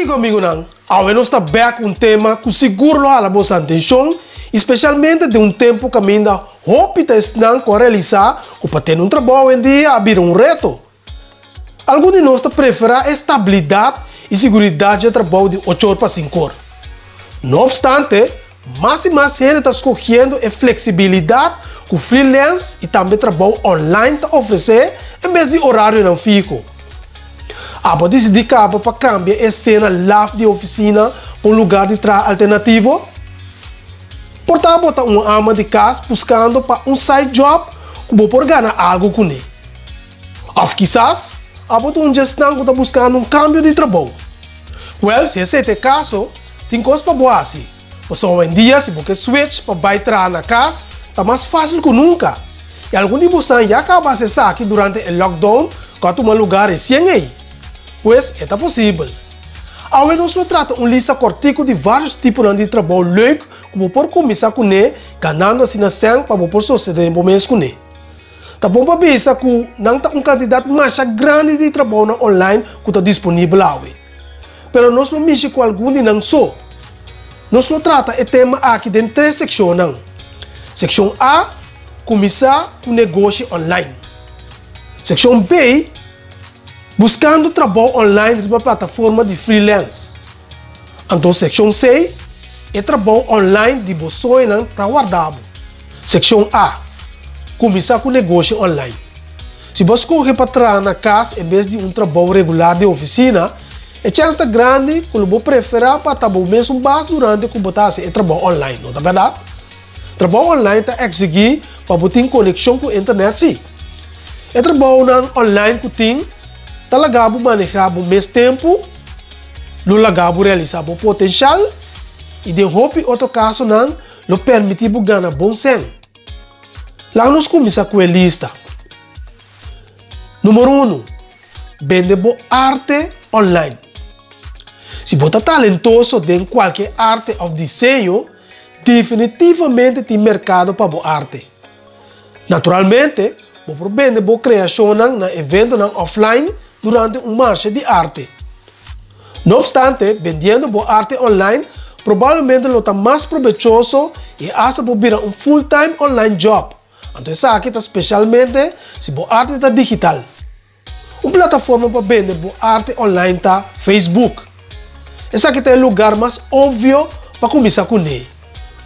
comigo não. Ao nós está back um tema que seguro lo hala boa atenção, especialmente de um tempo que ainda hope está com realizar o para ter um trabalho em dia abrir um reto. Alguns de nós preferem estabilidade e segurança de trabalho de 8 horas para 5 horas. Não obstante, mais e mais gente está escolhendo a flexibilidade que o freelance e também trabalho online está oferecer em vez de horário não fico. Abo decidi para cambiar a cena live de oficina para um lugar de trabalho alternativo. Portanto, botar uma ama de casa buscando para um side job que vou por ganhar algo com ele. Ou quizás, abo um gestão que está buscando um cambio de trabalho. Well, se esse é o caso, tem coisa para boa assim. Mas hoje em dia, se você switch para baixar na casa, está mais fácil que nunca. E alguns de vocês já acabam de acessar aqui durante o lockdown, quando um lugar é sem aí. Pois é possível. Ao nós trata uma lista cortico de vários tipos de trabalho leuk que você pode começar com ele, ganhando assinação para você suceder em momentos com ele. Tá bom para pensar que não está um candidato mais grande de trabalho online que está disponível hoje. Mas nós não mexemos com algum de não só. Nós trata o tema aqui em 3 secções. Seção A, começar com negócio online. Seção B, buscando trabalho online de uma plataforma de freelance. Então, seção C é trabalho online de você não está guardado. Seção A, começar com negócio online. Se você correr para trás na casa em vez de um trabalho regular de oficina, a chance grande que você preferir para trabalhar mesmo base durante que você está trabalho online, não é verdade? Trabalho online está exigir para você ter conexão com a internet, sim. O trabalho online que tem está lagado manejar o mesmo tempo, não lagado realizar o potencial e de hope outro caso não lo permitir ganhar bom sen. Lá nós começamos com a lista. Número 1, vende arte online. Se você é talentoso em qualquer arte ou desenho, definitivamente tem mercado para a arte. Naturalmente, você vende a criação na evento offline durante marcha de arte. Não obstante, vendendo a arte online, provavelmente lo está mais provechoso e hace por virar um full-time online job. Então, isso aqui está especialmente se a arte está digital. Uma plataforma para vender a arte online está Facebook. Esse aqui é o lugar mais óbvio para começar com ele.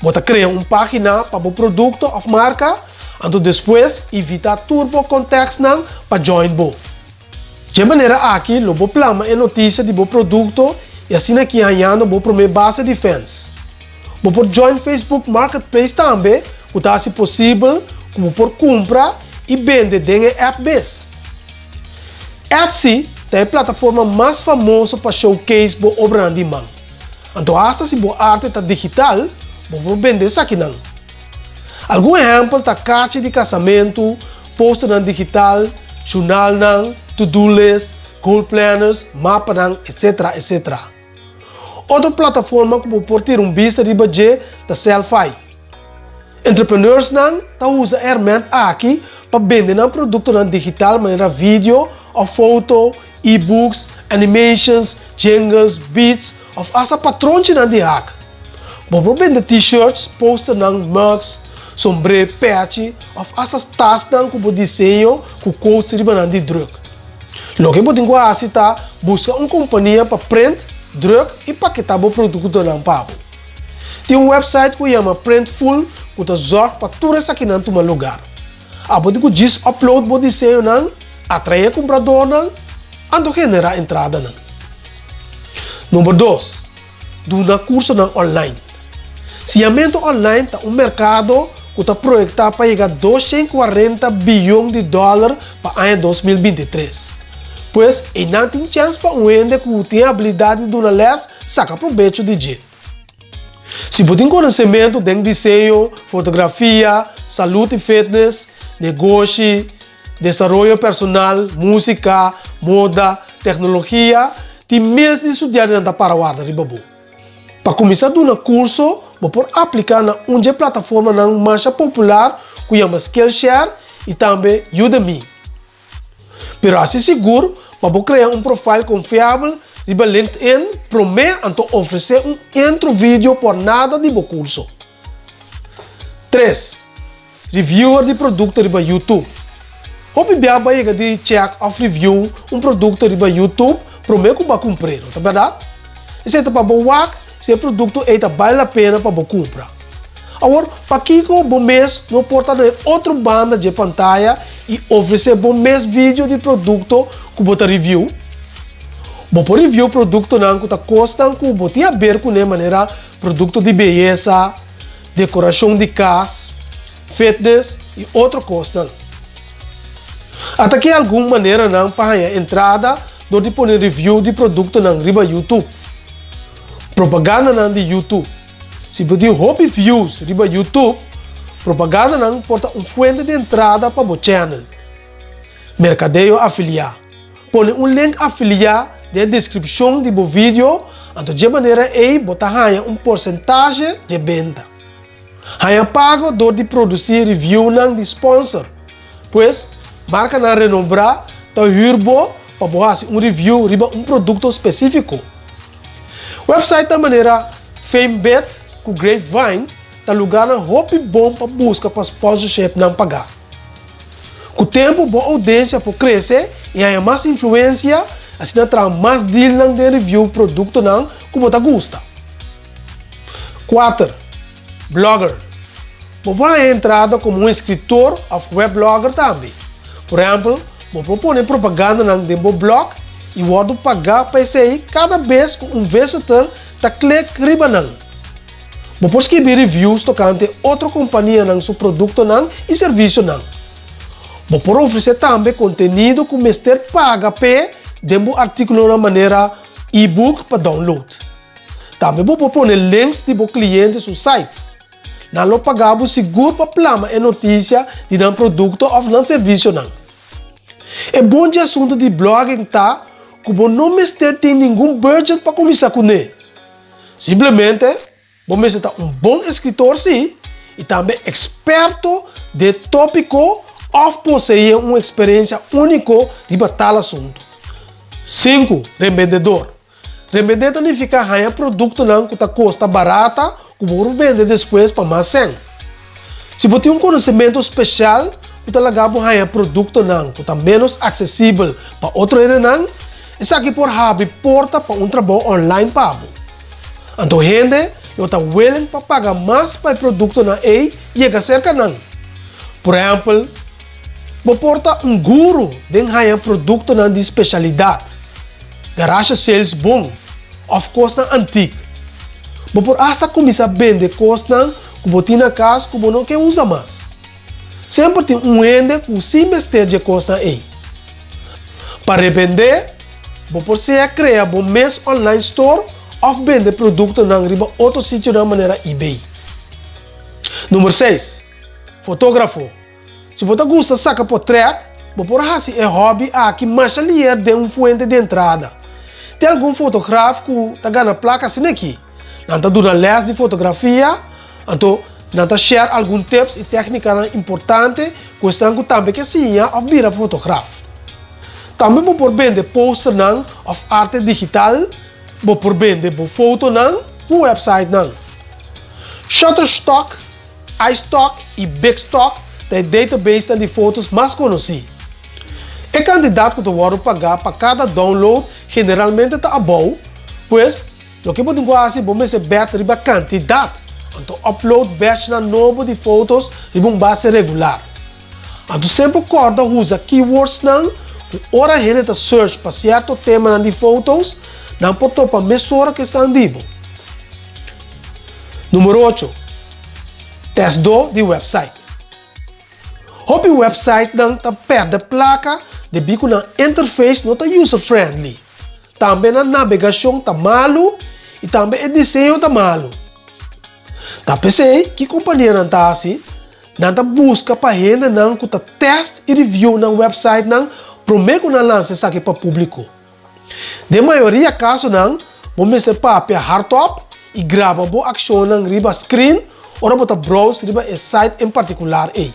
Você cria uma página para o produto ou marca, então depois evita turbo context para join bo. De maneira aqui, o plano é notícia de produto e assim aqui ganhando a primeira base de fans. Você pode join Facebook Marketplace também, que se possível, você pode comprar e vender dentro da app base. Etsy é a plataforma mais famosa para showcase a obra de mão. Então, hasta se a arte está digital, você vender isso aqui não. Algum exemplo é caixa de casamento, poster digital, jornal, to-do list, goal planners, mapa, etc, etc. Outra plataforma que pode ter vista de budget é Sellfy. Entrepreneurs usam ferramenta aqui para vender produto digital, maneira vídeo ou foto, e-books, animations, jingles, beats, ou essa patrões de hack. Você vende t-shirts, poster, mugs, sombrero, patch, ou essas tasas que você desenho com coach de druk. Lo que você tem que busca uma companhia para print, druk e paquetar o produto na papo. Tem um website que chama Printful, que te zorga para tudo isso aqui no lugar. Você tem que upload o desenho, atrair comprador, e generar entrada. Número 2, do curso online. Se a mente online está um mercado que está projetado para chegar a 240 bilhões de dólares para o ano 2023. Pois, não tem chance para um vender que tem a habilidade de uma les sacar proveito de jeito. Se você tem conhecimento de desenho, fotografia, saúde e fitness, negócio, desenvolvimento personal, música, moda, tecnologia, tem milhares de estudantes para guardar de babu. Para começar um curso, você pode aplicar na uma plataforma mais popular que chama Skillshare e também Udemy. Pero assim seguro, para criar um perfil confiável riba LinkedIn promete a oferecer intro vídeo por nada de curso. 3. Reviewer de produto riba YouTube. Hopi biaba iga de check of review produto riba YouTube promete que vai cumprir, tá verdade? E se tá para boa, se o produto vale a pena para comprar. Agora, para que o bom mês não porta de outra banda de pantalla e oferecer bom mês vídeo de produto que bota review. Bom por review produto não que custa que botia ver com maneira produto de beleza, decoração de casa, fitness e outra coisa. Até que alguma maneira não para a entrada do de pôr review de produto não riba YouTube. Propaganda não de YouTube. Se você hobby views riba YouTube, propaganda não porta fonte de entrada para o channel. Mercadeio afiliar. Põe link afiliar na descrição do vídeo, então de maneira aí botar porcentagem de venda. Haya pago do de produzir review não de sponsor, pois marca na renombrar tá hirbo para botar review riba produto específico. Website da maneira FameBet com Grapevine tá lugar na hobby bom para busca para sponsorship não pagar. Com o tempo boa audiência por crescer e há mais influência, assim terá mais deal não de review produto não como tá gosta. 4. Blogger. Vou a entrada como escritor ou webblogger também. Por exemplo, vou propor propaganda não de blog e vou pagar para isso cada vez que visitor tá clique riba não. Vou escrever reviews tocante outra companhia não seu produto não e serviço não. Vou oferecer também conteúdo que o mestre paga para dentro do artigo de maneira e-book para download. Também vou pôr links de clientes no site. Não pagamos seguro para plama e notícia de um produto ou um serviço não. É bom de assunto de blogging tá, que você não tem nenhum budget para começar com ele. Simplesmente, você é bom escritor sim, e também experto de tópico ou possuir uma experiência única de tal assunto. 5. Revendedor. Revendedor significa ganhar produto não que custa barata, que você vende depois para mais 100. Se você tem conhecimento especial, você vai ganhar produto não que menos acessível para outro não, isso aqui por abrir porta para trabalho online para você. Então, gente, eu estou willing para pagar mais para o produto não e chega cerca não. Por exemplo, você porta guru de ganhar produto não de especialidade. Garage sales bom, of course antigo. Você por hasta começar a vender coisas que você tem na casa que você não quer usar mais. Sempre tem gente que se mestre de coisas aí. Para revender, você criar um mês online store ou vender produto na outro sítio de maneira eBay. Número 6. Fotógrafo. Se você gosta de sacar portrait, você é hobby que mais ali de fonte de entrada. Tem algum fotógrafo que está ganhando placa assim aqui. Não está dando less de fotografia, então não está share alguns tips e técnicas importantes, questão que também que sim, ou vira fotógrafo. Também vou vender poster não, of arte digital, vou vender foto não, o website não. Shutterstock, iStock e Bigstock é database de fotos mais conhecido. O candidato que você vai pagar para cada download generalmente está bom, pois o que você faz é você receber a quantidade, então upload batch na novo de fotos em uma base regular. Então sempre acorda usa keywords não, ora a gente search para certo tema de fotos, não pode para mesura que está vivo. Número 8. Teste de website. Hobby website não está perto da placa, de bico na interface não está user friendly. Também na navegação está malo e também o desenho está malo. Tá pensei que companhia não está assim, não está busca para gente não que está teste e review na website não, promete que não lança isso aqui para público. De maioria caso não, vamos ser papel hardtop e grava boa ação na riba screen ou botar browse riba esse site em particular aí.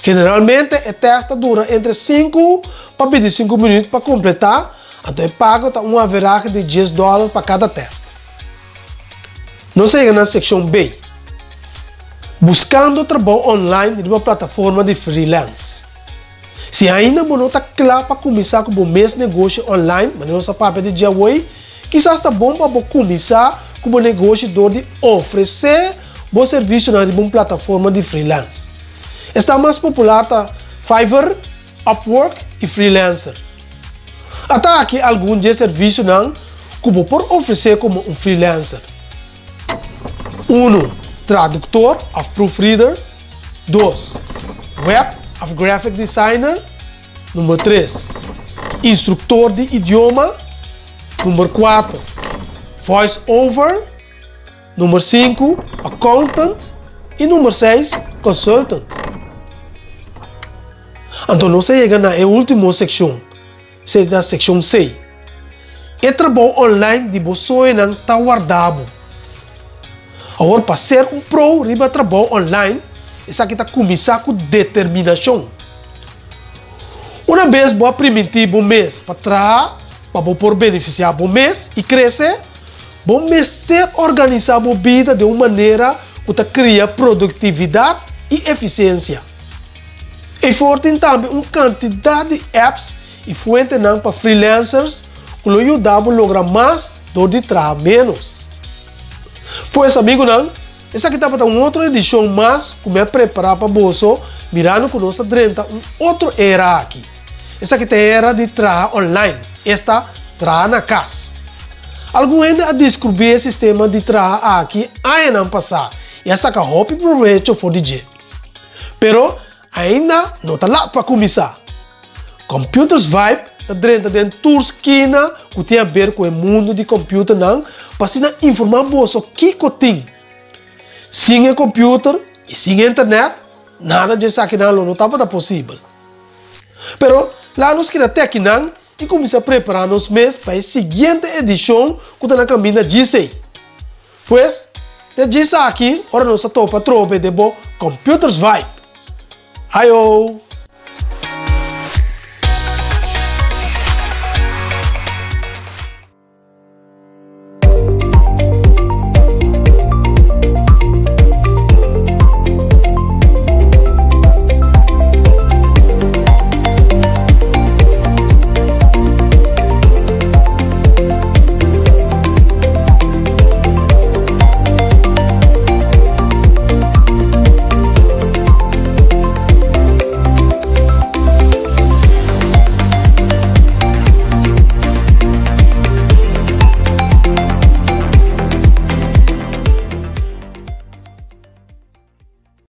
Generalmente, o teste dura entre 5 para 25 minutos para completar, Então, pago uma averagem de $10 para cada teste. Não chega na seção B. Buscando trabalho online em uma plataforma de freelance. Se ainda não está claro para começar com o mesmo negócio online, mas não sabe de dia hoje, quizás está bom para começar com o negócio de oferecer bom serviço na uma plataforma de freelance. Está mais popular tá Fiverr, Upwork e Freelancer. Até aqui alguns de serviços que você pode oferecer como um freelancer. 1. Tradutor of proofreader. 2. Web of graphic designer. Número 3. Instrutor de idioma. Número 4. Voice over. Número 5. Accountant. E número 6. Consultant. Então não se chega na última secção. Se da secção C. O trabalho online de você não está guardado. Agora, para ser um pro riba trabalho online, isso aqui está começar com determinação. Uma vez você permitir um mês para trás, para você beneficiar um mês e crescer, você organizar a vida de uma maneira que cria produtividade e eficiência. E fortem também uma quantidade de apps e fontes para freelancers que lhe ajudam a lograr mais do que trabalhar menos. Pois, amigo, essa aqui está para uma outra edição mais que me preparar para você, mirando com nossa drenta outra era aqui. Essa aqui é a era de trabalho online. Esta trabalho na casa. Alguns ainda descobrir o sistema de trabalho aqui ainda não passar. E essa aqui é o proveito for DJ. Pero ainda não está lá para começar. Computers Vibe está dentro de esquina que tem a ver com o mundo de computer para informar você o que tem. Sem o computer e sem a internet, nada disso aqui não estava possível. Pero lá nos queremos até aqui e começar a preparar nos meses para a seguinte edição que está na caminho de GC. Pois, de GC aqui, ora nós topa trobe de Computers Vibe. Ayo!